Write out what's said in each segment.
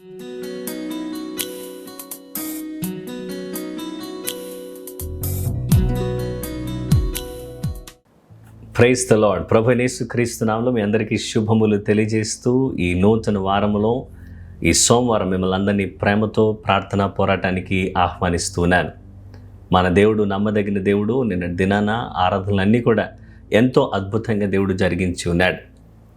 Praise the lord. ప్రభు యేసుక్రీస్తు నామములో మీ అందరికీ శుభములు తెలియజేస్తూ ఈ నూతన వారములో ఈ సోమవారం మిమ్మల్ని అందరినీ ప్రేమతో ప్రార్థనా పోరాటానికి ఆహ్వానిస్తున్నాను. మన దేవుడు నమ్మదగిన దేవుడు. నిన్న దినాన ఆరాధనలన్నీ కూడా ఎంతో అద్భుతంగా దేవుడు జరిగించి ఉన్నాడు.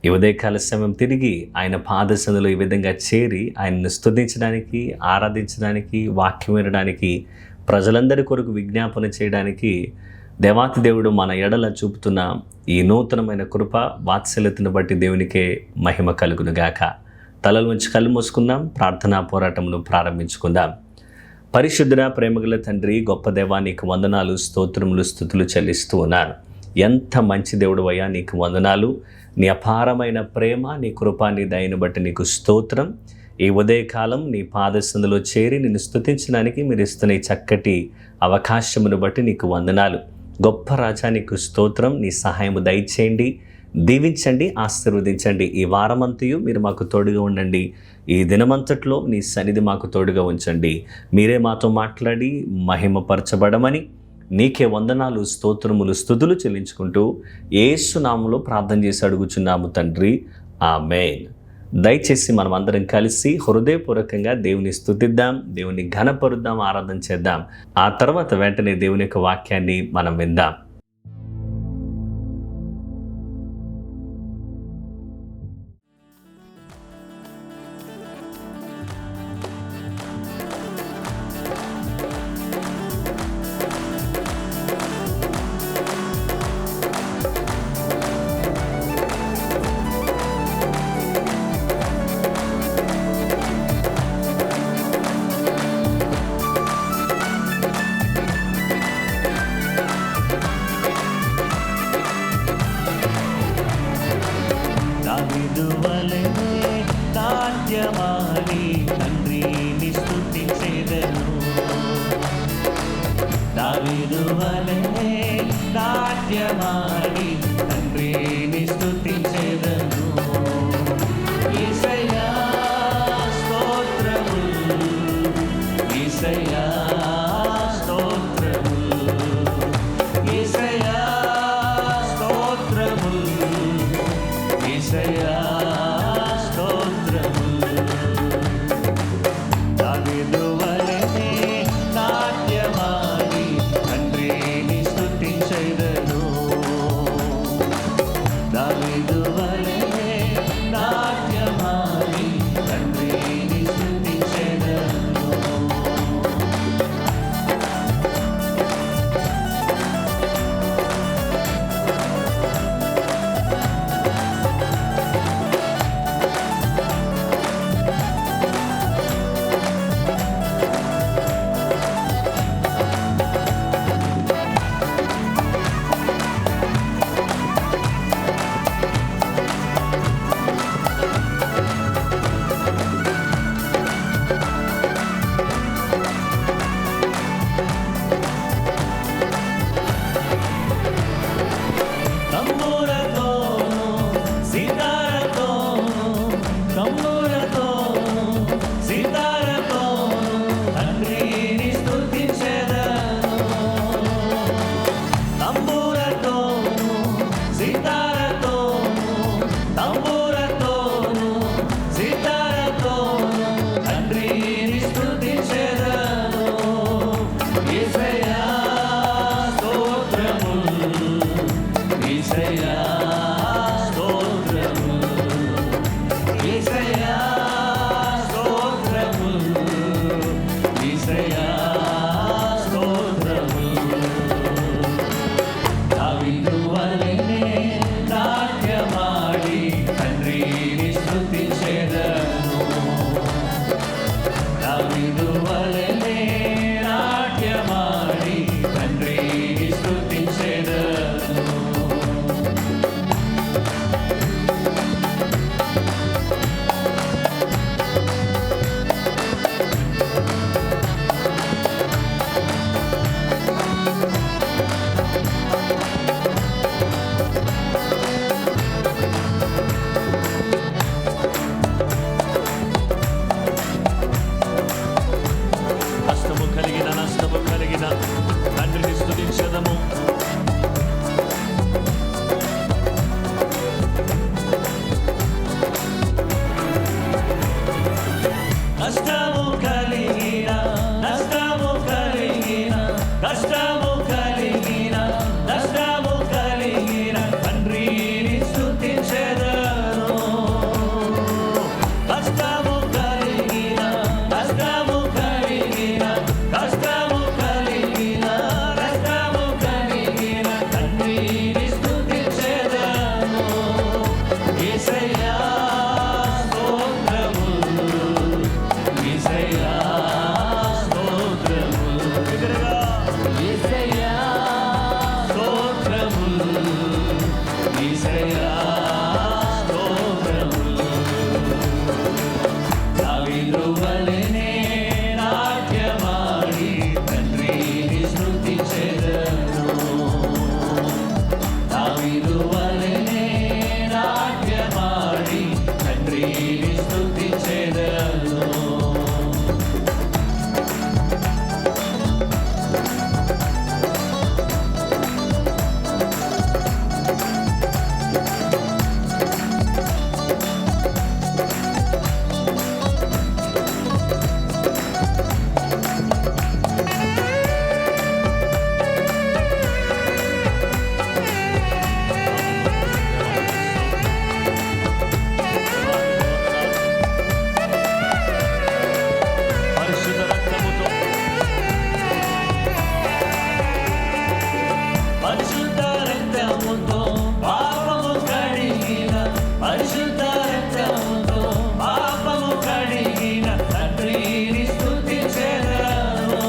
ఈ ఉదయకాల సమయం తిరిగి ఆయన పాదసందులో ఈ విధంగా చేరి ఆయనను స్తుతించడానికి, ఆరాధించడానికి, వాక్యం వినడానికి, ప్రజలందరి కొరకు విజ్ఞాపన చేయడానికి దేవాతి దేవుడు మన ఎడల చూపుతున్న ఈ నూతనమైన కృప వాత్సల్యతను బట్టి దేవునికే మహిమ కలుగునుగాక. తలల నుంచి కళ్ళు మూసుకుందాం, ప్రార్థనా పోరాటమును ప్రారంభించుకుందాం. పరిశుద్ధుడ ప్రేమగల తండ్రి, గొప్ప దేవా, నీకు వందనాలు, స్తోత్రములు, స్తుతులు చెల్లిస్తూ ఉన్నాను. ఎంత మంచి దేవుడు అయ్యా, నీకు వందనాలు. నీ అపారమైన ప్రేమ, నీ కృప, నీ దయను బట్టి నీకు స్తోత్రం. ఈ ఉదయకాలం నీ పాదసందులో చేరి నిన్ను స్తుతించడానికి మీరు ఇస్తున్న ఈ చక్కటి అవకాశమును బట్టి నీకు వందనాలు. గొప్ప రాజా, నీకు స్తోత్రం. నీ సహాయము దయచేయండి, దీవించండి, ఆశీర్వదించండి. ఈ వారమంతయు మీరు మాకు తోడుగా ఉండండి. ఈ దినమంతట్లో నీ సన్నిధి మాకు తోడుగా ఉంచండి. మీరే మాతో మాట్లాడి మహిమపరచబడమని నీకే వందనాలు, స్తోత్రములు, స్తుతులు చెల్లించుకుంటూ యేసు నామములో ప్రార్థన చేసి అడుగుచున్నాము తండ్రి, ఆమేన్. దయచేసి మనం అందరం కలిసి హృదయపూర్వకంగా దేవుని స్తుతిద్దాం, దేవుని ఘనపరుద్దాం, ఆరాధన చేద్దాం. ఆ తర్వాత వెంటనే దేవుని యొక్క వాక్యాన్ని మనం విందాం. కష్టము కలిగిన నష్టము కలిగిన తండ్రిని స్తుతించెదను. కష్టము కలిగిన నష్టము కలిగిన కష్టము కలిగిన నష్టము కలిగిన తండ్రిని స్తుతించెదను. యేసయ్యా స్తోత్రము, యేసయ్యా స్తోత్రము. బిగ్గరగా యేసయ్యా స్తోత్రము, యేసయ్యా స్తోత్రము. దావీదు వలెనే నాట్యమాడి తండ్రిని స్తుతించెదను. దావీదు వలెనే నాట్యమాడి తండ్రిని స్తుతించెదను. పరిశుద్ధ రక్తముతో పరిశుద్ధ రక్తముతో పాపము కడిగిన పరిశుద్ధ రక్తముతో పాపము కడిగిన తండ్రిని స్తుతించెదను.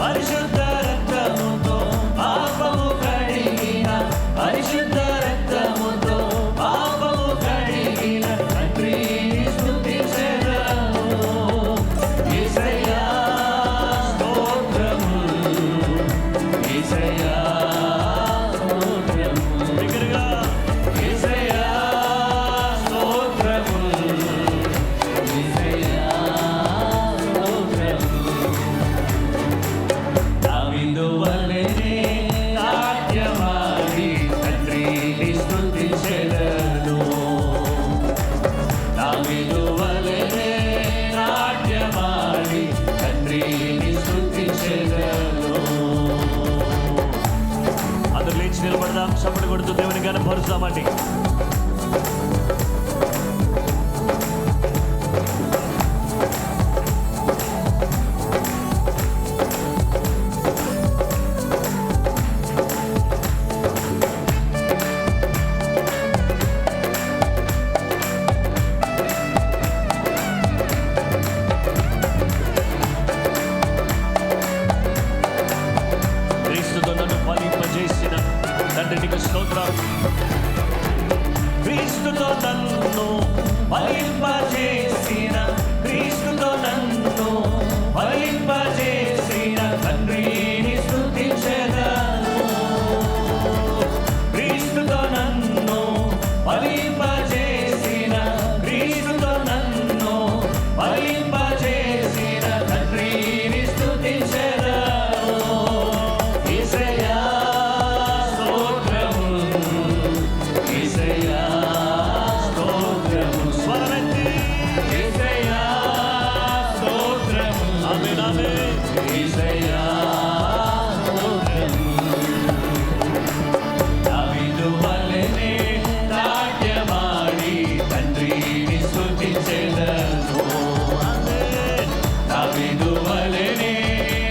పరిశుద్ధ రక్తముతో పాపము కడిగిన పరిశుద్ధ రక్తముతో పాపము కడిగిన తండ్రిని స్తుతించెదను. యేసయ్యా స్తోత్రము, యేసయ్యా స్తోత్రము. బిగ్గరగా యేసయ్యా స్తోత్రము, యేసయ్యా స్తోత్రము. దావీదు వలెనే నాట్యమాడి తండ్రిని స్తుతించెదను. దావీదు వలెనే నాట్యమాడి తండ్రిని స్తుతించెదను. అందరూ లేచి నిలబడదాం, చప్పట్లు కొడుతూ దేవుని కనపరుస్తామండి. క్రీస్తుతో నన్ను ఫలింపజేసిన తండ్రికి స్తోత్రం. క్రీస్తుతో నన్ను ఫలింపజేసిన క్రీస్తుతో నన్ను ఫలింపజేసిన తండ్రిని స్తుతించెదను. క్రీస్తుతో నన్ను ఫలింపజేసిన క్రీస్తుతో నన్ను ఫలింపజేసిన తండ్రిని స్తుతించెదను. యేసయ్యా స్తోత్రము, యేసయ్యా స్తోత్రము. స్వరమెత్తి యేసయ్యా స్తోత్రము. ఆమేన్, ఆమేన్. యేసయ్యా స్తోత్రము. దావీదు వలెనే నాట్యమాడి తండ్రిని స్తుతించెదను. ఆమేన్. దావీదు వలెనే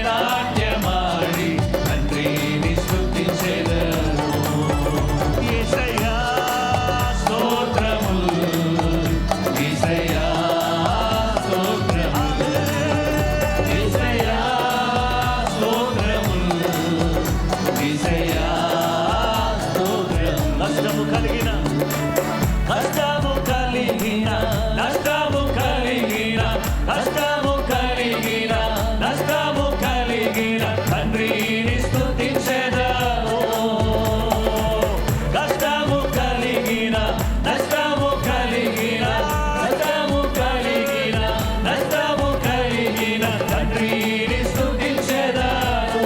నాట్యమాడి తండ్రిని స్తుతించెదను. యేసయ్యా స్తోత్రము, యేసయ్యా స్తోత్రము. యేసయ్యా స్తోత్రము, యేసయ్యా స్తోత్రము. కష్టము కలిగిన కష్టము కలిగిన నష్టము కలిగిన కష్టము కలిగిన నష్టము కలిగిన తండ్రిని స్తుతించెదను. కష్టము కలిగిన నష్టము కలిగిన కష్టము కలిగిన నష్టము కలిగిన తండ్రిని స్తుతించెదను.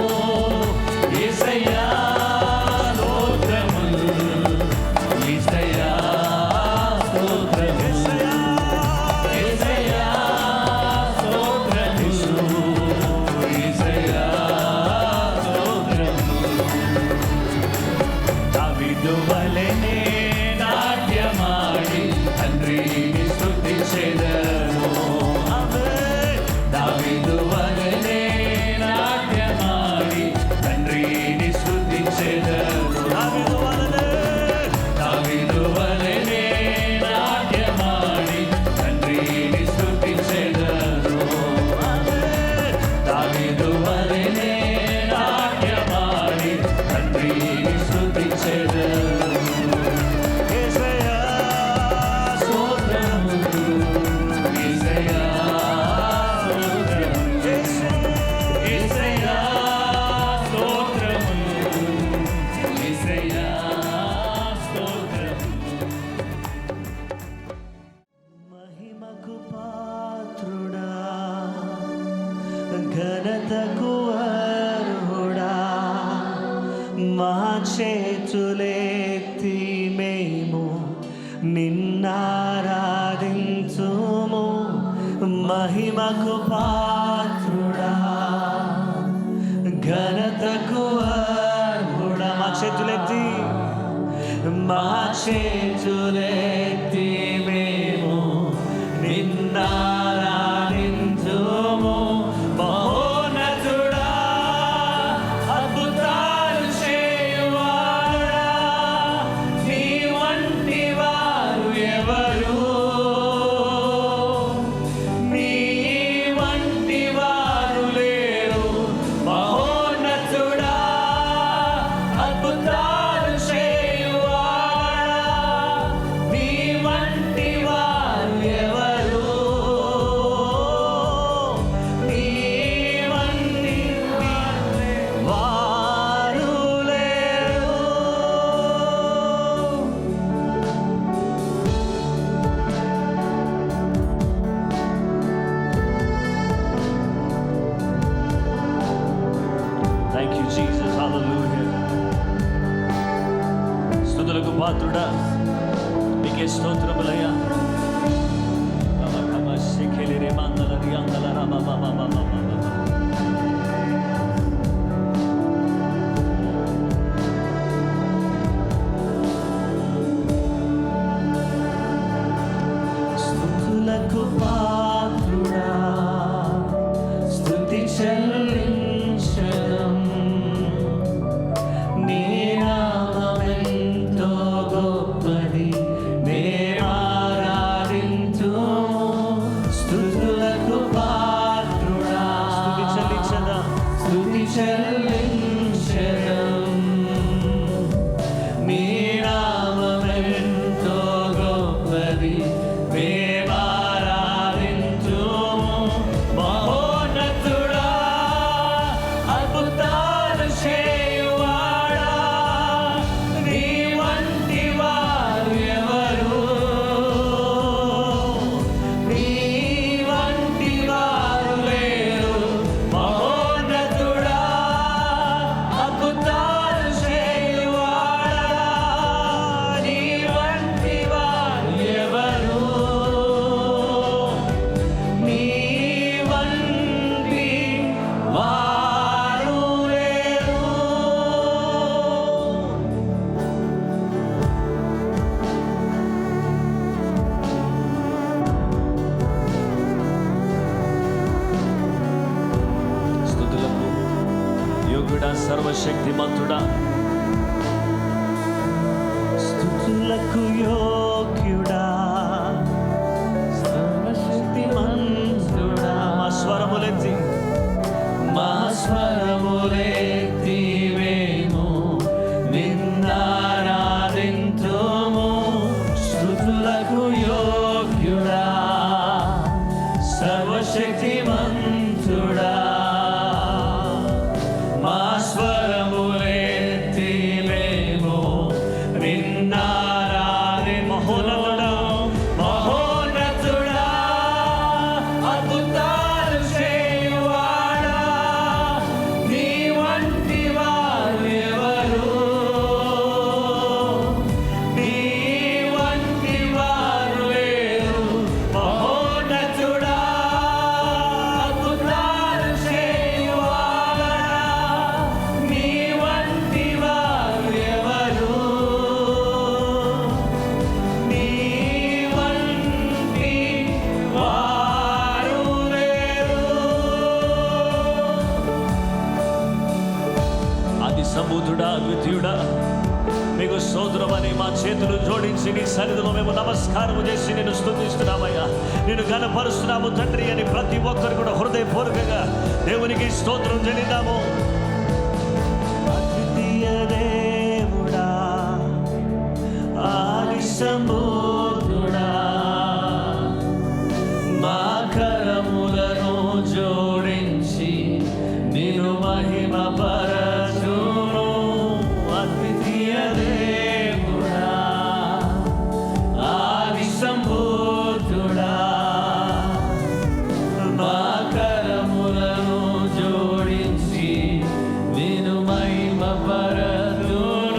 యేసయ్యా స్తోత్రము, యేసయ్యా స్తోత్రము. యేసయ్యా స్తోత్రము, యేసయ్యా చేతులెత్తి మేము నిన్నారాధించుము. మహిమకు పాత్రుడా, ఘనతకు అర్హుడా. మా చేతులెత్తి మేము నిన్నారాధించుము. మహోన్నతుడా, అద్భుతాలు చేయువాడా, నీ వంటి వారు ఎవరు? నీ వంటి వారు లేరు. మహోన్నతుడా, అద్భుతాలు చేయువాడా, నీ వంటి వారు ఎవరు? నీ వంటి వారు లేరు. Thank you, Jesus. Hallelujah. స్తుతులకు పాత్రుడా, నీకే స్తోత్రములయ్యా. స్తుతులకు పాత్రుడా, స్తుతి చెల్లించడం. నీ నామమెంతో గొప్పది, నే ఆరాధింతుము. స్తుతులకు పాత్రుడా, స్తుతి చెల్లించడం. నీ నామమెంతో గొప్పది, నే ఆరాధింతుము. మహోన్నతుడా, అద్భుతాలు చేయువాడా, నీ వంటి వారు ఎవరు? నీ వంటి వారు లేరు. మహోన్నతుడా, అద్భుతాలు చేయువాడా, నీ వంటి వారు ఎవరు? నీ వంటి వారు లేరు. స్తుతులకు యోగ్యుడా, సర్వశక్తిమంతుడా, స్తుతులకు యోగ్యుడా, సర్వశక్తిమంతుడా. మా స్వరములెత్తి మేము నిన్నారాధింతుము. స్తుతులకు యోగ్యుడా, సర్వశక్తిమంతుడా. మా స్వరములెత్తి మేము మహోన్నతుడా, మహోన్నతుడా, అద్భుతాలు చేయువాడా, నీ వంటి వారు ఎవరు? నీ వంటి వారు లేరు. మహోన్నతుడా, అద్భుతాలు చేయువాడా, నీ వంటి వారు ఎవరు? నీ వంటి వారు లేరు. ఆది సంభూతుడా, ద్వితీయుడా, మీకు స్తోత్రమని మా చేతులు జోడించి నీ సన్నిధిలో మేము నమస్కారం చేసి నేను స్తుతిస్తున్నామయ్యా. నేను ఘనపరుస్తున్నాము తండ్రి అని ప్రతి ఒక్కరు కూడా హృదయపూర్వకంగా దేవునికి స్తోత్రం చెల్లిద్దాము. అద్వితీయ దేవుడా, ఆది సంభూతుడా, మా కరములను జోడించి నిన్ను మహిమ పరచును. అద్వితీయ దేవుడా, ఆది సంభూతుడా, మా కరములను జోడించి నిన్ను మహిమ పరచును.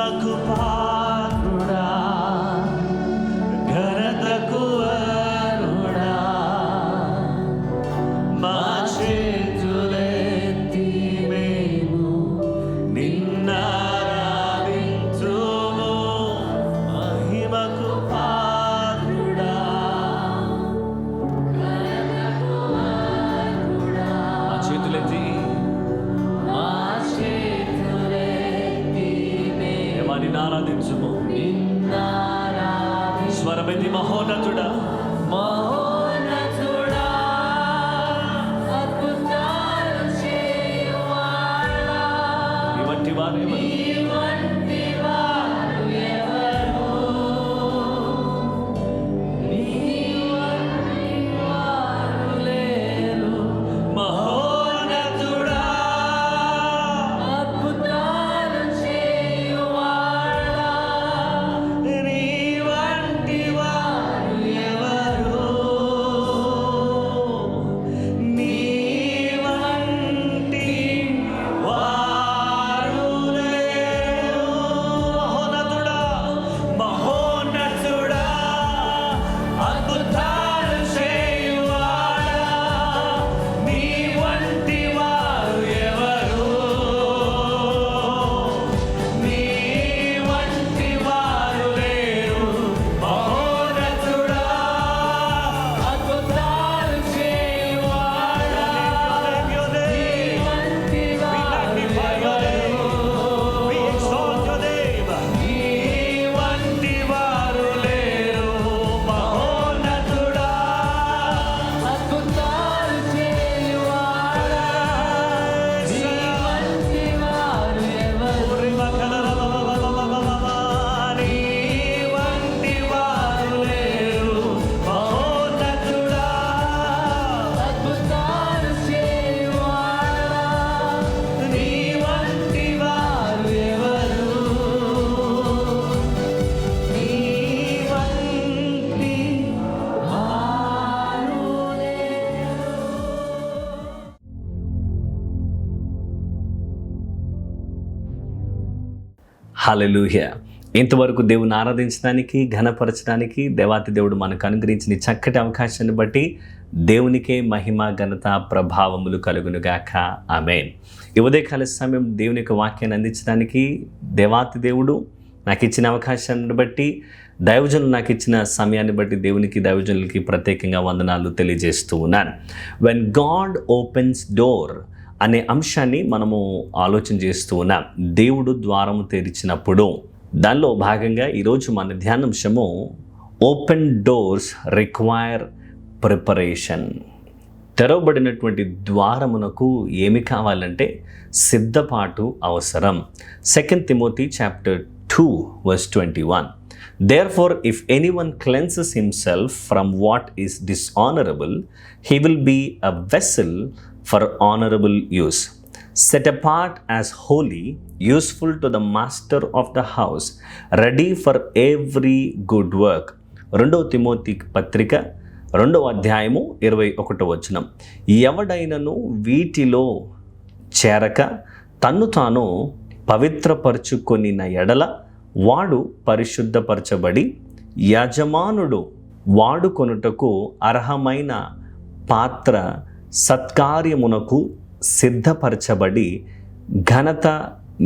మహిమకు పాత్రుడా, ఘనతకు అర్హుడా, మా చేతులెత్తి మేము నిన్నారాధించుము. మహిమకు పాత్రుడా, మా చేతులెత్తి ఆరాధించుము. స్వరమెత్తి మహోన్నతుడా, మహోన్నతుడా, అద్భుతాలు చేయువాడా, నీ వంటి వారు ఎవరు? నీ వంటి వారు లేరు. మహోన్నతుడా, అద్భుతాలు చేయువాడా, నీ వంటి వారు ఎవరు? నీ వంటి వారు లేరు. మహోన్నతుడా, మహోన్నతుడా, అద్భుతాలు చేయువాడా, నీ వంటి వారు ఎవరు? నీ వంటి వారు లేరు. మహోన్నతుడా, అద్భుతాలు చేయువాడా, నీ వంటి వారు ఎవరు? నీ వంటి వారు లేరు. మహోన్నతుడా, అద్భుతాలు చేయువాడా, నీ వంటి వారు ఎవరు? నీ వంటి వారు లేరు. మహోన్నతుడా, అద్భుతాలు చేయువాడా, నీ వంటి వారు ఎవరు? నీ వంటి వారు లేరు. హల్లెలూయా. ఇంతవరకు దేవుని ఆరాధించడానికి, ఘనపరచడానికి దేవాతి దేవుడు మనకు అనుగ్రహించిన ఈ చక్కటి అవకాశాన్ని బట్టి దేవునికే మహిమ, ఘనత, ప్రభావములు కలుగునుగాక. ఆమేన్. ఈ ఉదయకాల సమయం దేవుని యొక్క వాక్యాన్ని అందించడానికి దేవాతి దేవుడు నాకు ఇచ్చిన అవకాశాన్ని బట్టి, దైవజనులు నాకు ఇచ్చిన సమయాన్ని బట్టి దేవునికి, దైవజనులకి ప్రత్యేకంగా వందనాలు తెలియజేస్తూ ఉన్నాను. వెన్ గాడ్ ఓపెన్స్ డోర్ అనే అంశాన్ని మనము ఆలోచన చేస్తూ ఉన్నాం. దేవుడు ద్వారము తెరిచినప్పుడు దానిలో భాగంగా ఈరోజు మన ధ్యానాంశము ఓపెన్ డోర్స్ రిక్వైర్ ప్రిపరేషన్. తెరవబడినటువంటి ద్వారమునకు ఏమి కావాలంటే సిద్ధపాటు అవసరం. 2 Timothy chapter 2 verse 21. Therefore, if anyone cleanses himself from what is dishonorable, he will be a vessel for honorable use, set apart as holy, useful to the master of the house, ready for every good work. 2 Timothy పత్రిక 2వ అధ్యాయము 21వ వచనం. ఎవడైనను వీటిలో చేరక తన్ను తాను పవిత్రపరచుకొనిన ఎడల వాడు పరిశుద్ధపరచబడి యజమానుడు వాడుకొనుటకు అర్హమైన పాత్ర సత్కార్యమునకు సిద్ధపరచబడి ఘనత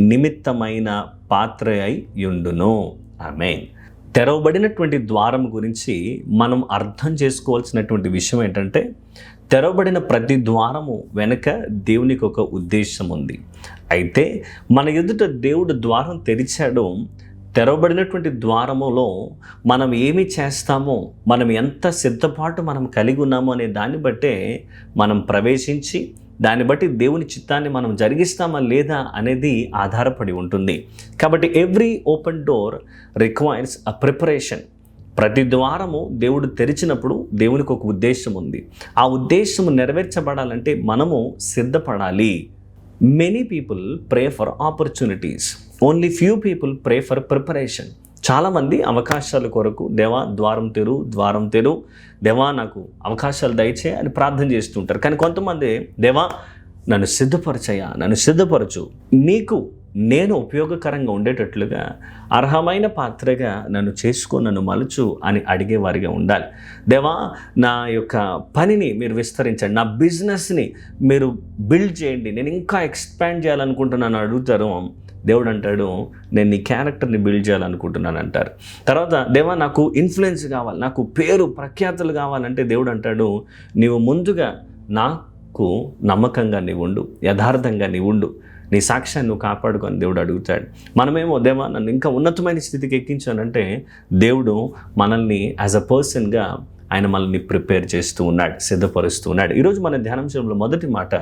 నిమిత్తమైన పాత్ర అయి యుండును. ఆమేన్. తెరవబడినటువంటి ద్వారం గురించి మనం అర్థం చేసుకోవాల్సినటువంటి విషయం ఏంటంటే, తెరవబడిన ప్రతి ద్వారము వెనుక దేవునికి ఒక ఉద్దేశం ఉంది. అయితే మన ఎదుట దేవుడు ద్వారం తెరిచాడు. తెరవబడినటువంటి ద్వారములో మనం ఏమి చేస్తామో, మనం ఎంత సిద్ధపాటు మనం కలిగి ఉన్నామో అనే దాన్ని బట్టే మనం ప్రవేశించి, దాన్ని బట్టి దేవుని చిత్తాన్ని మనం జరిగిస్తామా లేదా అనేది ఆధారపడి ఉంటుంది. కాబట్టి every open door requires a preparation. ప్రతి ద్వారము దేవుడు తెరిచినప్పుడు దేవునికి ఒక ఉద్దేశం ఉంది. ఆ ఉద్దేశము నెరవేర్చబడాలంటే మనము సిద్ధపడాలి. Many people pray for opportunities, only few people pray for preparation. చాలామంది అవకాశాల కొరకు దేవా ద్వారం తెరు, దేవా నాకు అవకాశాలు దయచే అని ప్రార్థన చేస్తుంటారు. కానీ కొంతమంది దేవా నన్ను సిద్ధపరచు, నీకు నేను ఉపయోగకరంగా ఉండేటట్లుగా అర్హమైన పాత్రగా నన్ను చేసుకో, నన్ను మలుచు అని అడిగేవారిగా ఉండాలి. దేవా, నా యొక్క పనిని మీరు విస్తరించండి, నా బిజినెస్ని మీరు బిల్డ్ చేయండి, నేను ఇంకా ఎక్స్పాండ్ చేయాలనుకుంటున్నాను అడుగుతారు. దేవుడు అంటాడు, నేను నీ క్యారెక్టర్ని బిల్డ్ చేయాలనుకుంటున్నాను అంటారు. తర్వాత దేవా, నాకు ఇన్ఫ్లుయెన్స్ కావాలి, నాకు పేరు ప్రఖ్యాతులు కావాలంటే దేవుడు అంటాడు, నీవు ముందుగా నాకు నమ్మకంగా నీవు ఉండు, యథార్థంగా నీవు ఉండు, నీ సాక్ష్యాన్ని నువ్వు కాపాడుకొని దేవుడు అడుగుతాడు. మనమేమో దేవా నన్ను ఇంకా ఉన్నతమైన స్థితికి ఎక్కించానంటే దేవుడు మనల్ని యాజ్ అ పర్సన్గా ఆయన మనల్ని ప్రిపేర్ చేస్తూ ఉన్నాడు, సిద్ధపరుస్తూ ఉన్నాడు. ఈరోజు మన ధ్యానాంశంలో మొదటి మాట,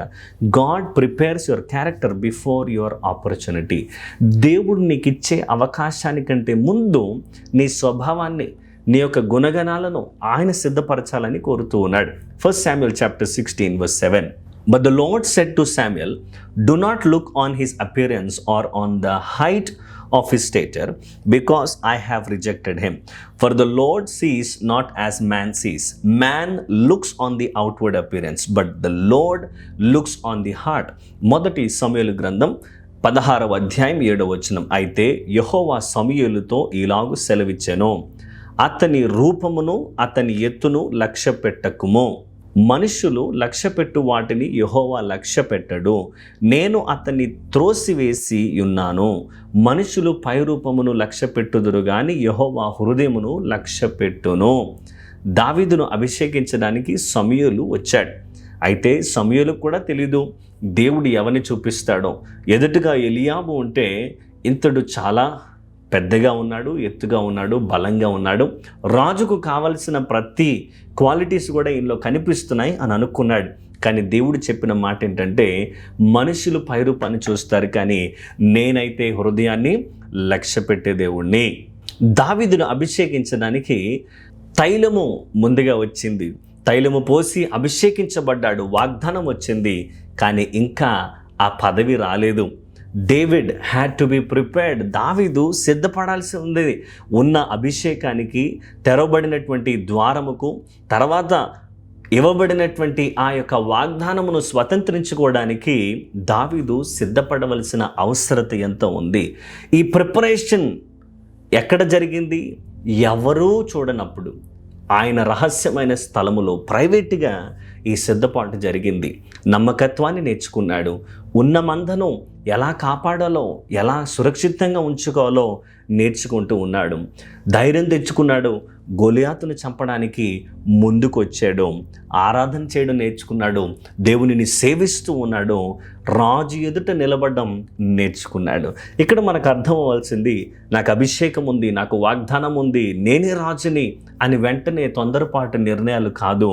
God prepares your character before your opportunity. దేవుడు నీకు ఇచ్చే అవకాశానికంటే ముందు నీ స్వభావాన్ని, నీ యొక్క గుణగణాలను ఆయన సిద్ధపరచాలని కోరుతూ ఉన్నాడు. 1 Samuel chapter 16 verse 7. But the Lord said to Samuel, do not look on his appearance or on the height of his stature, because I have rejected him. For the Lord sees not as man sees. Man looks on the outward appearance, but the Lord looks on the heart. మొదటి సమూయేలు గ్రంథం 16వ అధ్యాయం 7వ వచనం. అయితే యెహోవా సమూయేలుతో ఇలాగు సెలవిచ్చెను, అతని రూపమును అతని ఎత్తును లక్ష్య పెట్టకుము. మనుషులు లక్ష్యపెట్టు వాటిని యెహోవా లక్ష్య పెట్టడు. నేను అతన్ని త్రోసివేసి ఉన్నాను. మనుషులు పైరూపమును లక్ష్య పెట్టుదురు గాని యెహోవా హృదయమును లక్ష్య పెట్టును. దావీదును అభిషేకించడానికి సమూయేలు వచ్చాడు. అయితే సమూయేలుకు కూడా తెలీదు దేవుడు ఎవరిని చూపిస్తాడో. ఎదుటిగా ఎలియాబు ఉంటే ఇంతడు చాలా పెద్దగా ఉన్నాడు, ఎత్తుగా ఉన్నాడు, బలంగా ఉన్నాడు, రాజుకు కావలసిన ప్రతి క్వాలిటీస్ కూడా ఈయనలో కనిపిస్తున్నాయి అని అనుకున్నాడు. కానీ దేవుడు చెప్పిన మాట ఏంటంటే, మనుషులు పైరూపాన్ని చూస్తారు కానీ నేనైతే హృదయాన్ని లక్ష్య పెట్టే దేవుణ్ణి. దావీదును అభిషేకించడానికి తైలము ముందుగా వచ్చింది, తైలము పోసి అభిషేకించబడ్డాడు, వాగ్దానం వచ్చింది, కానీ ఇంకా ఆ పదవి రాలేదు. David had to be prepared. దావీదు సిద్ధపడాల్సి ఉంది. ఉన్న అభిషేకానికి, తెరవబడినటువంటి ద్వారముకు, తర్వాత ఇవ్వబడినటువంటి ఆ యొక్క వాగ్దానమును స్వతంత్రించుకోవడానికి దావీదు సిద్ధపడవలసిన అవసరత ఎంతో ఉంది. ఈ ప్రిపరేషన్ ఎక్కడ జరిగింది? ఎవరూ చూడనప్పుడు ఆయన రహస్యమైన స్థలములో ప్రైవేట్గా ఈ సిద్ధపాటు జరిగింది. నమ్మకత్వాన్ని నేర్చుకున్నాడు. ఉన్న మందను ఎలా కాపాడాలో, ఎలా సురక్షితంగా ఉంచుకోవాలో నేర్చుకుంటూ ఉన్నాడు. ధైర్యం తెచ్చుకున్నాడు. గొలియాతును చంపడానికి ముందుకు వచ్చాడు. ఆరాధన చేయడం నేర్చుకున్నాడు. దేవునిని సేవిస్తూ ఉన్నాడు. రాజు ఎదుట నిలబడడం నేర్చుకున్నాడు. ఇక్కడ మనకు అర్థం అవ్వాల్సింది, నాకు అభిషేకం ఉంది, నాకు వాగ్దానం ఉంది, నేనే రాజుని అని వెంటనే తొందరపాటు నిర్ణయాలు కాదు,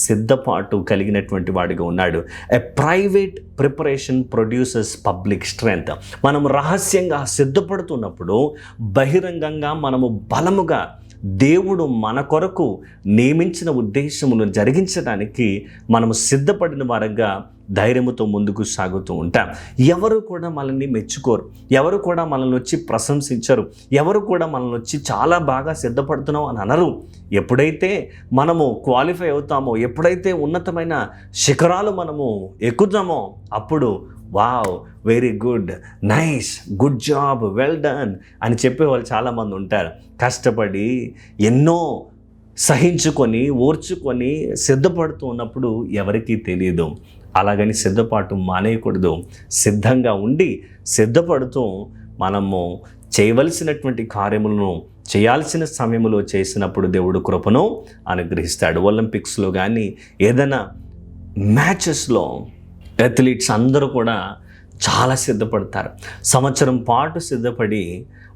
సిద్ధపాటు కలిగినటువంటి వాడిగా ఉన్నాడు. ఎ private preparation produces public strength. మనం రహస్యంగా సిద్ధపడుతున్నప్పుడు బహిరంగంగా మనము బలముగా దేవుడు మన కొరకు నియమించిన ఉద్దేశమును జరిగించడానికి మనము సిద్ధపడిన వారంగా ధైర్యముతో ముందుకు సాగుతూ ఉంటాం. ఎవరు కూడా మనల్ని మెచ్చుకోరు, ఎవరు కూడా మనల్ని వచ్చి ప్రశంసించరు, ఎవరు కూడా మనల్ని వచ్చి చాలా బాగా సిద్ధపడుతున్నావు అని అనరు. ఎప్పుడైతే మనము క్వాలిఫై అవుతామో, ఎప్పుడైతే ఉన్నతమైన శిఖరాలు మనము ఎక్కుతామో అప్పుడు wow, very good, nice, good job, well done అని చెప్పేవాళ్ళు చాలామంది ఉంటారు. కష్టపడి ఎన్నో సహించుకొని ఓర్చుకొని సిద్ధపడుతూ ఉన్నప్పుడు ఎవరికీ తెలియదు. అలాగని సిద్ధపాటు మానేయకూడదు. సిద్ధంగా ఉండి సిద్ధపడుతూ మనము చేయవలసినటువంటి కార్యములను చేయాల్సిన సమయంలో చేసినప్పుడు దేవుడు కృపను అనుగ్రహిస్తాడు. ఒలింపిక్స్లో కానీ ఏదైనా మ్యాచెస్లో అథ్లీట్స్ అందరూ కూడా చాలా సిద్ధపడతారు. సంవత్సరం పాటు సిద్ధపడి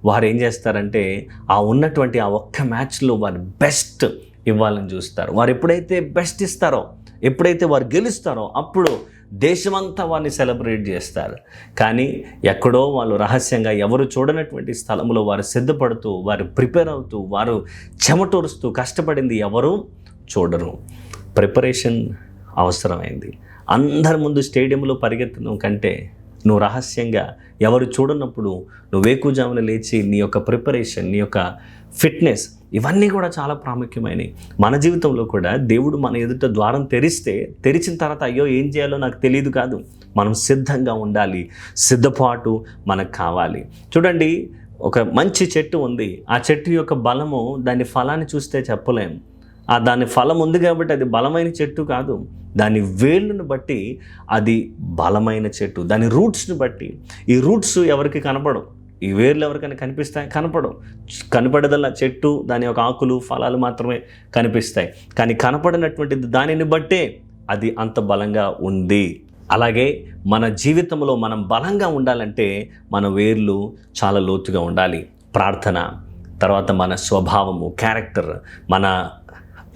వారు ఏం చేస్తారంటే ఆ ఉన్నటువంటి ఆ ఒక్క మ్యాచ్లో వారు బెస్ట్ ఇవ్వాలని చూస్తారు. వారు ఎప్పుడైతే బెస్ట్ ఇస్తారో, ఎప్పుడైతే వారు గెలుస్తారో అప్పుడు దేశమంతా వారిని సెలబ్రేట్ చేస్తారు. కానీ ఎక్కడో వాళ్ళు రహస్యంగా ఎవరు చూడనటువంటి స్థలంలో వారు సిద్ధపడుతూ, వారు ప్రిపేర్ అవుతూ, వారు చెమటోరుస్తూ కష్టపడింది ఎవరు చూడరు. ప్రిపరేషన్ అవసరమైంది. అందరి ముందు స్టేడియంలో పరిగెత్తడం కంటే నువ్వు రహస్యంగా ఎవరు చూడనప్పుడు నువ్వు వేకుజామున లేచి నీ యొక్క ప్రిపరేషన్, నీ యొక్క ఫిట్నెస్, ఇవన్నీ కూడా చాలా ప్రాముఖ్యమైనవి. మన జీవితంలో కూడా దేవుడు మన ఎదుట ద్వారం తెరిచిన తర్వాత అయ్యో ఏం చేయాలో నాకు తెలియదు కాదు, మనం సిద్ధంగా ఉండాలి. సిద్ధపాటు మనకు కావాలి. చూడండి, ఒక మంచి చెట్టు ఉంది. ఆ చెట్టు యొక్క బలము దాని ఫలాన్ని చూస్తే చెప్పలేం. దాని ఫలం ఉంది కాబట్టి అది బలమైన చెట్టు కాదు. దాని వేళ్ళను బట్టి అది బలమైన చెట్టు. దాని రూట్స్ని బట్టి. ఈ రూట్స్ ఎవరికి కనపడవు, ఈ వేర్లు ఎవరికైనా కనిపిస్తాయి? కనపడవు. కనపడదల్లా చెట్టు, దాని యొక్క ఆకులు, ఫలాలు మాత్రమే కనిపిస్తాయి. కానీ కనపడినటువంటిది దానిని బట్టే అది అంత బలంగా ఉంది. అలాగే మన జీవితంలో మనం బలంగా ఉండాలంటే మన వేర్లు చాలా లోతుగా ఉండాలి. ప్రార్థన, తర్వాత మన స్వభావము, క్యారెక్టర్, మన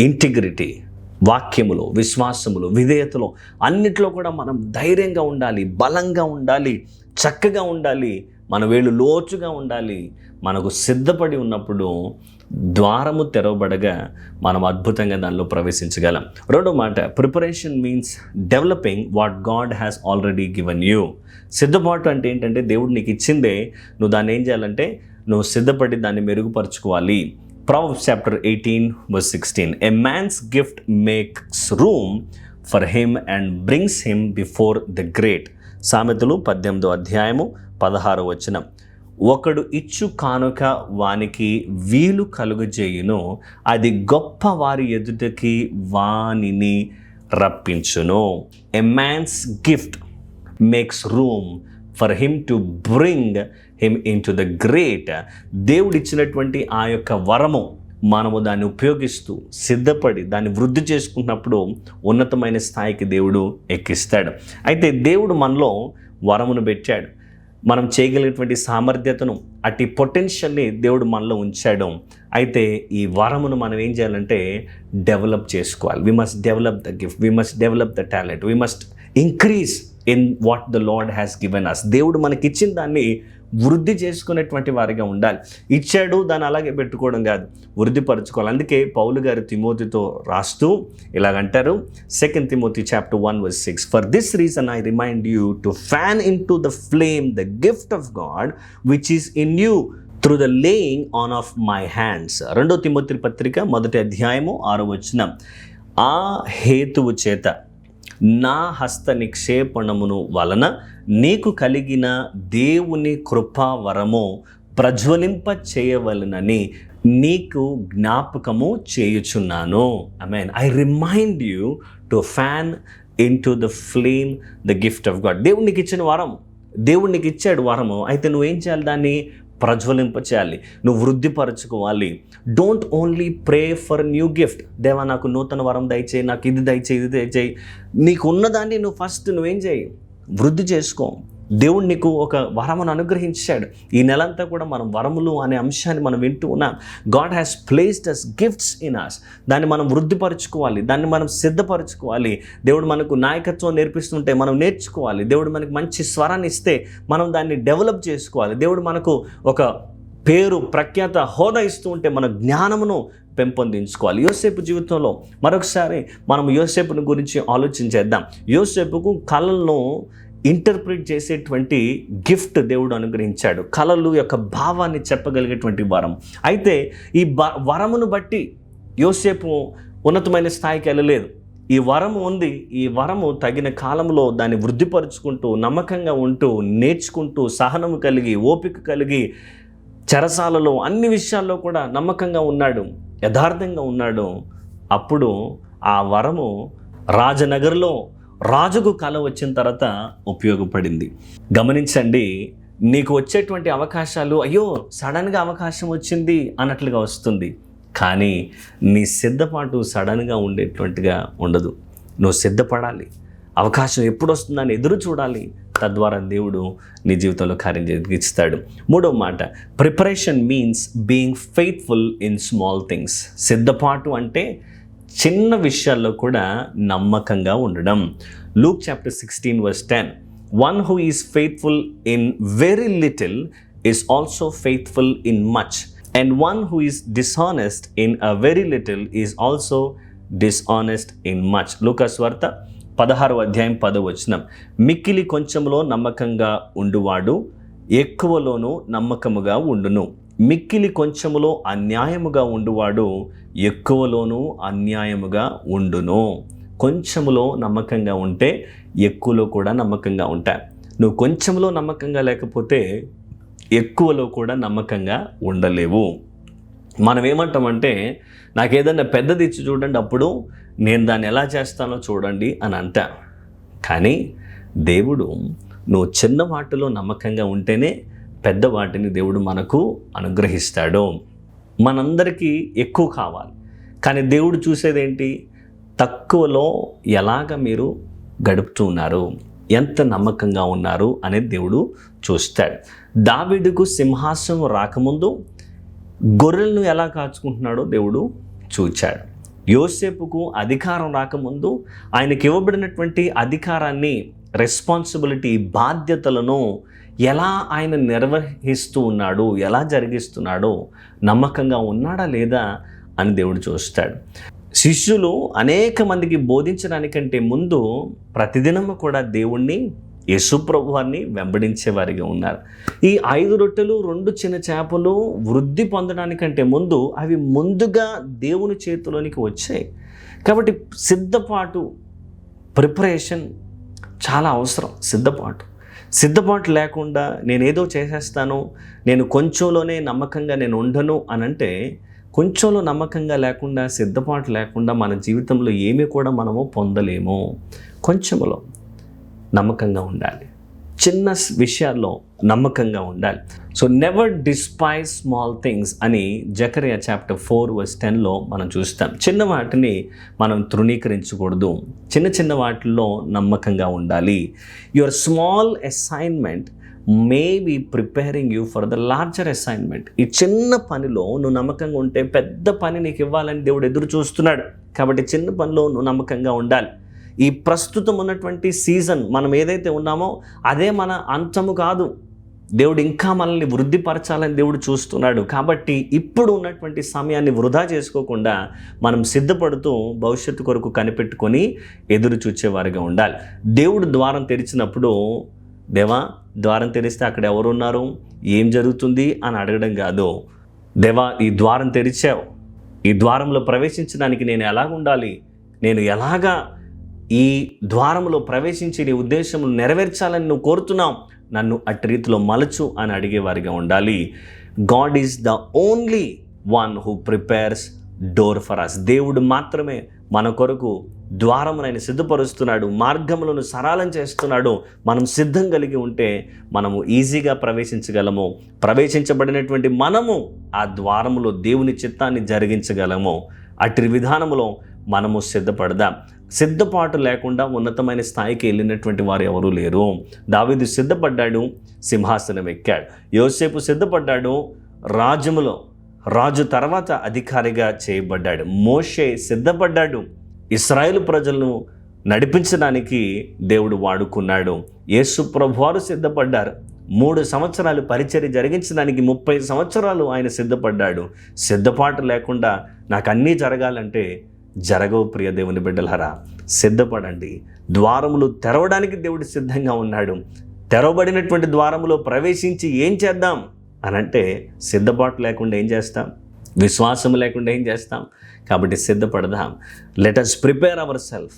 ఇంటిగ్రిటీ, వాక్యములో, విశ్వాసములో, విధేయతలో, అన్నిట్లో కూడా మనం ధైర్యంగా ఉండాలి, బలంగా ఉండాలి, చక్కగా ఉండాలి. మన వేళ్ళు లోతుగా ఉండాలి. మనకు సిద్ధపడి ఉన్నప్పుడు ద్వారము తెరవబడగా మనం అద్భుతంగా దానిలో ప్రవేశించగలం. రెండో మాట, preparation means developing what God has already given you. సిద్ధపాటు అంటే ఏంటంటే దేవుడు నీకు ఇచ్చిందే, నువ్వు దాన్ని ఏం చేయాలంటే నువ్వు సిద్ధపడి దాన్ని మెరుగుపరచుకోవాలి. Proverbs chapter 18 verse 16. A man's gift makes room for him and brings him before the great. సామెతలు 18వ అధ్యాయము 16వ వచనం. ఒకడు ఇచ్చు కానుక వానికి వీలు కలుగజేయును, అది గొప్ప వారి ఎదుటకి వానిని రప్పించును. A man's gift makes room for him to bring him into the great. దేవుడు ఇచ్చినటువంటి ఆ యొక్క వరము మనము దాన్ని ఉపయోగిస్తూ సిద్ధపడి దాన్ని వృద్ధి చేసుకున్నప్పుడు ఉన్నతమైన స్థాయికి దేవుడు ఎక్కిస్తాడు. అయితే దేవుడు మనలో వరమును పెట్టాడు. మనం చేయగలిగినటువంటి సామర్థ్యతను, అట్టి పొటెన్షియల్ని దేవుడు మనలో ఉంచాడు. అయితే ఈ వరమును మనం ఏం చేయాలంటే డెవలప్ చేసుకోవాలి. We must develop the gift, we must develop the talent, we must increase in what the Lord has given us. దేవుడు మనకి ఇచ్చిన దాన్ని వృద్ధి చేసుకునేటువంటి వారిగా ఉండాలి. ఇచ్చాడు దాన్ని అలాగే పెట్టుకోవడం కాదు, వృద్ధిపరచుకోవాలి. అందుకే పౌలు గారు తిమోతితో రాస్తూ ఇలాగంటారు, 2 Timothy chapter 1 verse 6. For this reason I remind you to fan into the flame the gift of God which is in you through the laying on of my hands. 2 Timothy పత్రిక 1వ అధ్యాయము 6వ వచనం. ఆ హేతువు చేత నా హస్త నిక్షేపణమును వలన నీకు కలిగిన దేవుని కృపావరము ప్రజ్వలింప చేయవలనని నీకు జ్ఞాపకము చేయుచున్నాను. ఆమేన్. I remind you to fan into the flame the gift of God. దేవుడు నీకు ఇచ్చిన వరం, దేవుడు నీకు ఇచ్చాడు వరము. అయితే నువ్వేం చేయాలి? దాన్ని ప్రజ్వలింప చేయాలి, నువ్వు వృద్ధిపరచుకోవాలి. Don't only pray for new gift. దేవా నాకు నూతన వరం దయచేయి, నాకు ఇది దయచేయి, ఇది దయచేయి. నీకు ఉన్నదాన్ని నువ్వు ఫస్ట్ నువ్వేం చేయి? వృద్ధి చేసుకో. దేవుడు నీకు ఒక వరమును అనుగ్రహించాడు. ఈ నెలంతా కూడా మనం వరములు అనే అంశాన్ని మనం వింటూ ఉన్నాం. God has placed us gifts in us. దాన్ని మనం వృద్ధిపరచుకోవాలి, దాన్ని మనం సిద్ధపరచుకోవాలి. దేవుడు మనకు నాయకత్వం నేర్పిస్తుంటే మనం నేర్చుకోవాలి. దేవుడు మనకు మంచి స్వరాన్ని ఇస్తే మనం దాన్ని డెవలప్ చేసుకోవాలి. దేవుడు మనకు ఒక పేరు, ప్రఖ్యాత, హోదా ఇస్తూ ఉంటే మన జ్ఞానమును పెంపొందించుకోవాలి. యోసేపు జీవితంలో మరొకసారి మనం యోసేపుని గురించి ఆలోచించేద్దాం. యోసేపుకు కళలను ఇంటర్ప్రిట్ చేసేటువంటి గిఫ్ట్ దేవుడు అనుగ్రహించాడు. కళలు యొక్క భావాన్ని చెప్పగలిగేటువంటి వరం. అయితే ఈ వరమును బట్టి యోసేపు ఉన్నతమైన స్థాయికి వెళ్ళలేదు. ఈ వరము ఉంది. ఈ వరము తగిన కాలంలో దాన్ని వృద్ధిపరుచుకుంటూ, నమ్మకంగా ఉంటూ, నేర్చుకుంటూ, సహనము కలిగి, ఓపిక కలిగి, చెరసాలలో అన్ని విషయాల్లో కూడా నమ్మకంగా ఉన్నాడు, యథార్థంగా ఉన్నాడు. అప్పుడు ఆ వరము రాజనగర్లో రాజుకు కళ వచ్చిన తర్వాత ఉపయోగపడింది. గమనించండి, నీకు వచ్చేటువంటి అవకాశాలు అయ్యో సడన్గా అవకాశం వచ్చింది అన్నట్లుగా వస్తుంది. కానీ నీ సిద్ధపాటు సడన్గా ఉండేటువంటిగా ఉండదు. నువ్వు సిద్ధపడాలి. అవకాశం ఎప్పుడు వస్తుందని ఎదురు చూడాలి. తద్వారా దేవుడు నీ జీవితంలో కార్యం జరిగిస్తాడు. మూడవ మాట, preparation means being faithful in small things. సిద్ధపాటు అంటే చిన్న విషయాల్లో కూడా నమ్మకంగా ఉండడం. Luke chapter 16 verse 10. One who is faithful in very little is also faithful in much, and one who is dishonest in a very little is also dishonest in much. లూకా సువార్త 16వ అధ్యాయం 10వ వచనం. మిక్కిలి కొంచెంలో నమ్మకంగా ఉండువాడు ఎక్కువలోనూ నమ్మకముగా ఉండును. మిక్కిలి కొంచెములో అన్యాయముగా ఉండువాడు ఎక్కువలోనూ అన్యాయముగా ఉండును. కొంచెములో నమ్మకంగా ఉంటే ఎక్కువలో కూడా నమ్మకంగా ఉంటా. నువ్వు కొంచెంలో నమ్మకంగా లేకపోతే ఎక్కువలో కూడా నమ్మకంగా ఉండలేవు. మనం ఏమంటామంటే, నాకు ఏదన్నా పెద్దది ఇచ్చి చూడండి, అప్పుడు నేను దాన్ని ఎలా చేస్తానో చూడండి అని అంటా. కానీ దేవుడు నువ్వు చిన్న వాటిలో నమ్మకంగా ఉంటేనే పెద్ద వాటిని దేవుడు మనకు అనుగ్రహిస్తాడు. మనందరికీ ఎక్కువ కావాలి, కానీ దేవుడు చూసేదేంటి? తక్కువలో ఎలాగ మీరు గడుపుతూ ఉన్నారు, ఎంత నమ్మకంగా ఉన్నారు అనేది దేవుడు చూస్తాడు. దావీదుకు సింహాసనం రాకముందు గొర్రెలను ఎలా కాచుకుంటున్నాడో దేవుడు చూచాడు. యోసేపుకు అధికారం రాకముందు ఆయనకి ఇవ్వబడినటువంటి అధికారాన్ని, రెస్పాన్సిబిలిటీ, బాధ్యతలను ఎలా ఆయన నిర్వహిస్తూ ఉన్నాడు, ఎలా జరిగిస్తున్నాడో, నమ్మకంగా ఉన్నాడా లేదా అని దేవుడు చూస్తాడు. శిష్యులు అనేక మందికి బోధించడానికంటే ముందు ప్రతిదినము కూడా దేవుణ్ణి, యేసుప్రభువాన్ని వెంబడించేవారిగా ఉన్నారు. ఈ 5 రొట్టెలు 2 చిన్న చేపలు వృద్ధి పొందడానికంటే ముందు అవి ముందుగా దేవుని చేతిలోనికి వచ్చాయి. కాబట్టి సిద్ధపాటు, ప్రిపరేషన్ చాలా అవసరం. సిద్ధపాటు లేకుండా నేనేదో చేసేస్తాను, నేను కొంచెంలోనే నమ్మకంగా నేను ఉండను అని అంటే, కొంచెంలో నమ్మకంగా లేకుండా, సిద్ధపాటు లేకుండా మన జీవితంలో ఏమీ కూడా మనము పొందలేము. కొంచెంలో నమ్మకంగా ఉండాలి, చిన్న విషయాల్లో నమ్మకంగా ఉండాలి. So never despise small things అని జకరియా చాప్టర్ 4:10లో మనం చూస్తాం. చిన్న వాటిని మనం తృణీకరించకూడదు, చిన్న వాటిల్లో నమ్మకంగా ఉండాలి. Your small assignment may be preparing you for the larger assignment. ఈ చిన్న పనిలో నువ్వు నమ్మకంగా ఉంటే పెద్ద పని నీకు ఇవ్వాలని దేవుడు ఎదురు చూస్తున్నాడు. కాబట్టి చిన్న పనిలో నువ్వు నమ్మకంగా ఉండాలి. ఈ ప్రస్తుతం ఉన్నటువంటి సీజన్ మనం ఏదైతే ఉన్నామో అదే మన అంతము కాదు. దేవుడు ఇంకా మనల్ని వృద్ధిపరచాలని దేవుడు చూస్తున్నాడు. కాబట్టి ఇప్పుడు ఉన్నటువంటి సమయాన్ని వృధా చేసుకోకుండా మనం సిద్ధపడుతూ భవిష్యత్తు కొరకు కనిపెట్టుకొని ఎదురు చూచేవారిగా ఉండాలి. దేవుడు ద్వారం తెరిచినప్పుడు, దేవా ద్వారం తెరిస్తే అక్కడ ఎవరున్నారు, ఏం జరుగుతుంది అని అడగడం కాదు. దేవా ఈ ద్వారం తెరిచావు, ఈ ద్వారంలో ప్రవేశించడానికి నేను ఎలాగుండాలి, నేను ఎలాగా ఈ ద్వారంలో ప్రవేశించి నీ ఉద్దేశం నెరవేర్చాలని నువ్వు కోరుతున్నావు, నన్ను అట్టి రీతిలో మలచు అని అడిగేవారిగా ఉండాలి. God is the only one who prepares door for us. దేవుడు మాత్రమే మన కొరకు ద్వారమునైన సిద్ధపరుస్తున్నాడు, మార్గములను సరళం చేస్తున్నాడు. మనం సిద్ధం కలిగి ఉంటే మనము ఈజీగా ప్రవేశించగలము. ప్రవేశించబడినటువంటి మనము ఆ ద్వారములో దేవుని చిత్తాన్ని జరిగించగలము. అట్టి విధానములో మనము సిద్ధపడదాం. సిద్ధపాటు లేకుండా ఉన్నతమైన స్థాయికి వెళ్ళినటువంటి వారు ఎవరూ లేరు. దావీదు సిద్ధపడ్డాడు, సింహాసనం ఎక్కాడు. యోసేపు సిద్ధపడ్డాడు, రాజు తర్వాత అధికారిగా చేయబడ్డాడు. మోషే సిద్ధపడ్డాడు, ఇశ్రాయేలు ప్రజలను నడిపించడానికి దేవుడు వాడుకున్నాడు. యేసు ప్రభువారు సిద్ధపడ్డారు, 3 సంవత్సరాలు పరిచర్య జరిగించడానికి 30 సంవత్సరాలు ఆయన సిద్ధపడ్డాడు. సిద్ధపాటు లేకుండా నాకు అన్నీ జరగాలంటే జరగవు. ప్రియ దేవుని బిడ్డలారా, సిద్ధపడండి. ద్వారములు తెరవడానికి దేవుడు సిద్ధంగా ఉన్నాడు. తెరవబడినటువంటి ద్వారములో ప్రవేశించి ఏం చేద్దాం అనంటే, సిద్ధపాటు లేకుండా ఏం చేస్తాం, విశ్వాసం లేకుండా ఏం చేస్తాం? కాబట్టి సిద్ధపడదాం. Let us prepare our self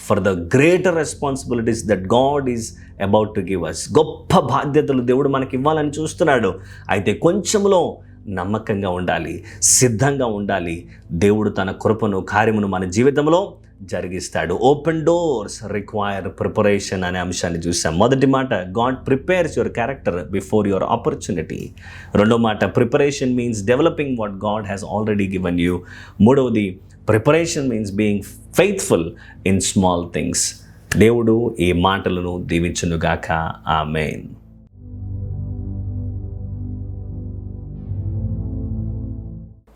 for the greater responsibilities that God is about to give us. గొప్ప బాధ్యతలు దేవుడు మనకి ఇవ్వాలని చూస్తున్నాడు. అయితే కొంచెంలో నమ్మకంగా ఉండాలి, సిద్ధంగా ఉండాలి. దేవుడు తన కృపను, కార్యమును మన జీవితంలో జరిగిస్తాడు. ఓపెన్ డోర్స్ రిక్వైర్ ప్రిపరేషన్ అనే అంశాన్ని చూసాం. మొదటి మాట, God prepares your character before your opportunity. రెండో మాట, preparation means developing what God has already given you. మూడవది, preparation means being faithful in small things. దేవుడు ఈ మాటలను దీవించునుగాక. ఆమేన్.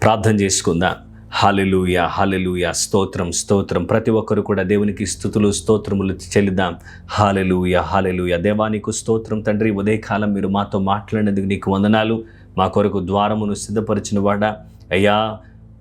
ప్రార్థన చేసుకుందాం. హల్లెలూయా, హల్లెలూయా, స్తోత్రం, స్తోత్రం. ప్రతి ఒక్కరు కూడా దేవునికి స్తుతులు, స్తోత్రములు చెల్లిద్దాం. హల్లెలూయా, హల్లెలూయా. దేవానికి స్తోత్రం తండ్రి. ఉదయకాలం మీరు మాతో మాట్లాడినందుకు నీకు వందనాలు. మా కొరకు ద్వారమును సిద్ధపరిచిన వాడా, అయ్యా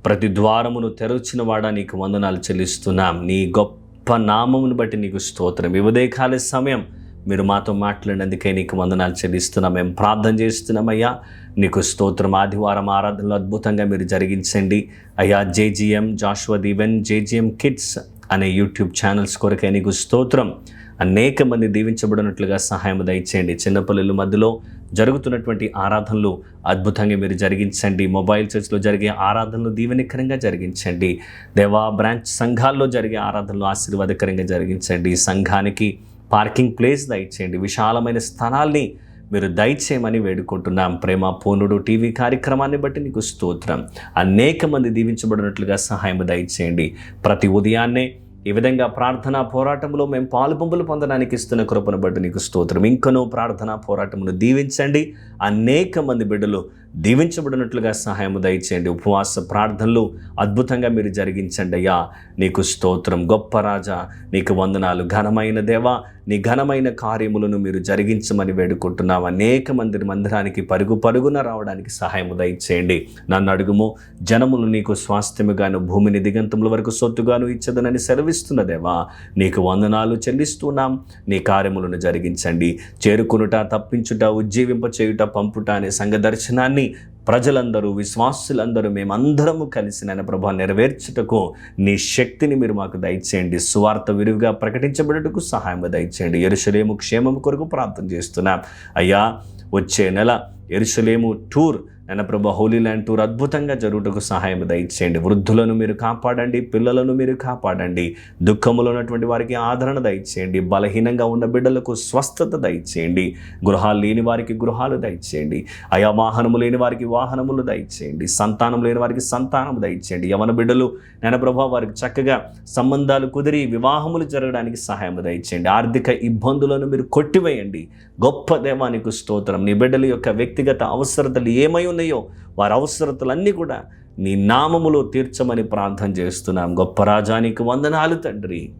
ప్రతి ద్వారమును తెరచిన వాడా, నీకు వందనాలు చెల్లిస్తున్నాం. నీ గొప్ప గొప్ప నామమును బట్టి నీకు స్తోత్రం. ఈ ఉదయకాల సమయం మీరు మాతో మాట్లాడినందుకే నీకు వందనాలు చెల్లిస్తున్నాం. మేము ప్రార్థన చేస్తున్నామయ్యా, నీకు స్తోత్రం. ఆదివారం ఆరాధనలు అద్భుతంగా మీరు జరిగించండి అయ్యా. JGM Joshua Deeven, JGM kids అనే యూట్యూబ్ ఛానల్స్ కొరకే నీకు స్తోత్రం. అనేక మంది దీవించబడినట్లుగా సహాయం దయచేయండి. చిన్నపిల్లల మధ్యలో జరుగుతున్నటువంటి ఆరాధనలు అద్భుతంగా మీరు జరిగించండి. మొబైల్ చర్చ్లో జరిగే ఆరాధనలు దీవెనకరంగా జరిగించండి. దేవా బ్రాంచ్ సంఘాల్లో జరిగే ఆరాధనలు ఆశీర్వాదకరంగా జరిగించండి. సంఘానికి పార్కింగ్ ప్లేస్ దయచేయండి. విశాలమైన స్థలాల్ని మీరు దయచేయమని వేడుకుంటున్నాం. ప్రేమ పూర్ణుడు టీవీ కార్యక్రమాన్ని బట్టి నీకు స్తోత్రం. అనేక మంది దీవించబడినట్లుగా సహాయం దయచేయండి. ప్రతి ఉదయాన్నే ఈ విధంగా ప్రార్థనా పోరాటంలో మేము పాలుపంపులు పొందడానికి ఇస్తున్న కృపను బట్టి నీకు స్తోత్రం. ఇంకనూ ప్రార్థనా పోరాటమును దీవించండి. అనేక మంది బిడ్డలు దీవించబడినట్లుగా సహాయం దయచేయండి. ఉపవాస ప్రార్థనలు అద్భుతంగా మీరు జరిగించండి అయ్యా. నీకు స్తోత్రం. గొప్ప రాజా నీకు వందనాలు. ఘనమైన దేవా నీ ఘనమైన కార్యములను మీరు జరిగించమని వేడుకుంటున్నాం. అనేక మంది మందిరానికి పరుగున రావడానికి సహాయం దయచేయండి. నన్ను అడుగుము, జనములు నీకు స్వాస్థ్యముగాను భూమిని దిగంతముల వరకు సొత్తుగాను ఇచ్చదనని సెలవిస్తున్న దేవా నీకు వందనాలు చెల్లిస్తున్నాం. నీ కార్యములను జరిగించండి. చేరుకునుట, తప్పించుట, ఉజ్జీవింప చేయుట, పంపుట అనే సంఘ దర్శనాన్ని ప్రజలందరూ, విశ్వాసులందరూ, మేమందరము కలిసి నాయన ప్రభా నెరవేర్చుటకు నీ శక్తిని మీరు మాకు దయచేయండి. సువార్త విరివిగా ప్రకటించబడుటకు సహాయం దయచేయండి. యెరూషలేము క్షేమం కొరకు ప్రార్థన చేస్తున్నాం అయ్యా. వచ్చే నెల యెరూషలేము టూర్ నాయన ప్రభా, హోలీ ల్యాండ్ టూర్ అద్భుతంగా జరుగుటకు సహాయం దయచేయండి. వృద్ధులను మీరు కాపాడండి, పిల్లలను మీరు కాపాడండి. దుఃఖములో ఉన్నటువంటి వారికి ఆదరణ దయచేయండి. బలహీనంగా ఉన్న బిడ్డలకు స్వస్థత దయచేయండి. గృహాలు లేని వారికి గృహాలు దయచేయండి అయా. వాహనము లేని వారికి వాహనములు దయచేయండి. సంతానం లేని వారికి సంతానం దయచేయండి. యవన బిడ్డలు నాయన ప్రభా వారికి చక్కగా సంబంధాలు కుదిరి వివాహములు జరగడానికి సహాయం దయచేయండి. ఆర్థిక ఇబ్బందులను మీరు కొట్టివేయండి. గొప్ప దేవానికి స్తోత్రం. నీ బిడ్డల యొక్క వ్యక్తిగత అవసరతలు ఏమై ఉన్నాయో వారి అవసరతలన్నీ కూడా నీ నామములో తీర్చమని ప్రార్థన చేస్తున్నాం. గొప్ప రాజానికి వందనాలు తండ్రి.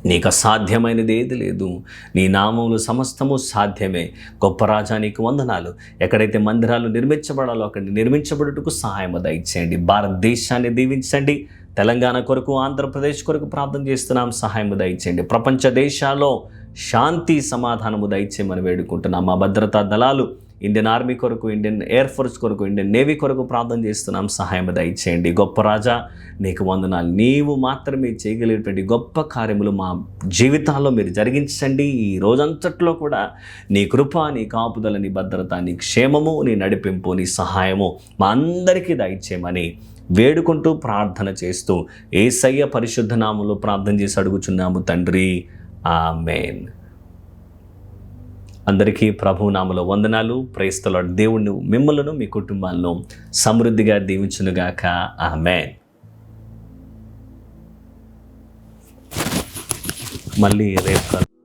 నీకు అసాధ్యమైనది ఏది లేదు. నీ నామములు సమస్తము సాధ్యమే. గొప్ప రాజానికి వందనాలు. ఎక్కడైతే మందిరాలు నిర్మించబడాలో అక్కడ నిర్మించబడుటకు సహాయం దయచేయండి. భారతదేశాన్ని దీవించండి. తెలంగాణ కొరకు, ఆంధ్రప్రదేశ్ కొరకు ప్రార్థన చేస్తున్నాం. సహాయం దయచేయండి. ప్రపంచ దేశాల్లో శాంతి సమాధానము దయచేయమని వేడుకుంటున్నాం. మా భద్రతా దళాలు ఇండియన్ ఆర్మీ కొరకు, ఇండియన్ ఎయిర్ ఫోర్స్ కొరకు, ఇండియన్ నేవీ కొరకు ప్రార్థన చేస్తున్నాం. సహాయం దయచేయండి. గొప్ప రాజా నీకు వందనాలు. నీవు మాత్రమే చేయగలిగేటువంటి గొప్ప కార్యములు మా జీవితాల్లో మీరు జరిగించండి. ఈ రోజంతట్లో కూడా నీ కృప, నీ కాపుదల, నీ భద్రత, నీ క్షేమము, నీ నడిపింపు, నీ సహాయము మా అందరికీ దయచేయమని వేడుకుంటూ ప్రార్థన చేస్తూ యేసయ్య పరిశుద్ధ నామములో ప్రార్థన చేసి అడుగుచున్నాము తండ్రి. ఆమేన్. అందరికీ ప్రభు నామములో వందనాలు. Praise the Lord. దేవుడు మిమ్మలను, మీ కుటుంబాలను సమృద్ధిగా దీవించునుగాక. ఆమేన్. మళ్ళీ రేపు